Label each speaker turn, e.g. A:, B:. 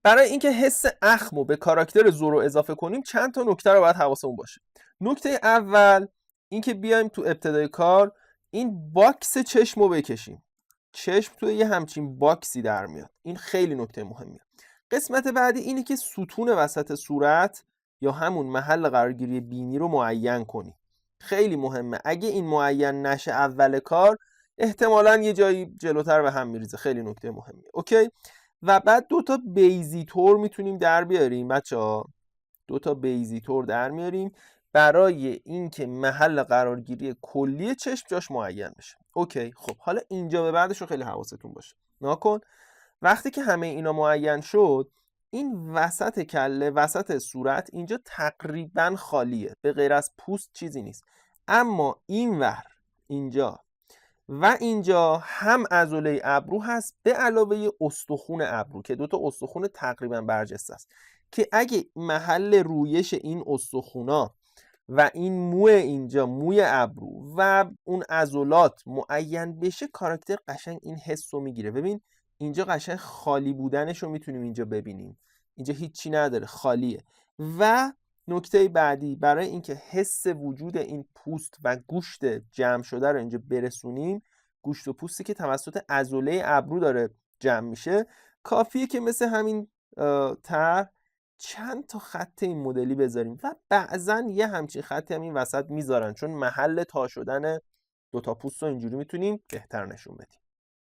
A: برای اینکه حس اخم رو به کاراکتر زورو اضافه کنیم چند تا نکته رو باید حواسمون باشه. نکته اول اینکه بیایم تو ابتدای کار این باکس چشم رو بکشیم. چشم توی یه همچین باکسی در میاد. این خیلی نکته مهمیه. قسمت بعدی اینه که ستون وسط صورت یا همون محل قرارگیری بینی رو معین کنی. خیلی مهمه. اگه این معین نشه اول کار احتمالاً یه جایی جلوتر به هم میریزه. خیلی نکته مهمیه. اوکی؟ و بعد دو تا بیزیتور میتونیم در بیاریم بچه‌ها. دو تا بیزیتور در میاریم برای اینکه محل قرارگیری کلی چشم جاش معین بشه. اوکی، خب حالا اینجا به بعدش رو خیلی حواستون باشه. ناکن وقتی که همه اینا معین شد، این وسط کله، وسط صورت اینجا تقریبا خالیه، به غیر از پوست چیزی نیست. اما اینور اینجا و اینجا هم عضله ابرو هست به علاوه استخون ابرو که دوتا استخون تقریبا برجسته است که اگه محل رویش این استخونا و این مو اینجا، موی ابرو و اون عضلات معین بشه، کاراکتر قشنگ این حس رو میگیره. ببین اینجا قشنگ خالی بودنش رو میتونیم اینجا ببینیم. اینجا هیچی نداره، خالیه. و نکته بعدی برای اینکه حس وجود این پوست و گوشت جمع شده رو اینجا برسونیم، گوشت و پوستی که توسط عضله ابرو داره جمع میشه، کافیه که مثل همین طرح چند تا خط این مدلی بذاریم و بعضا یه همچین خطی هم این وسط میذارن، چون محل تا شدن دوتا پوست رو اینجوری میتونیم بهتر نشون بدیم.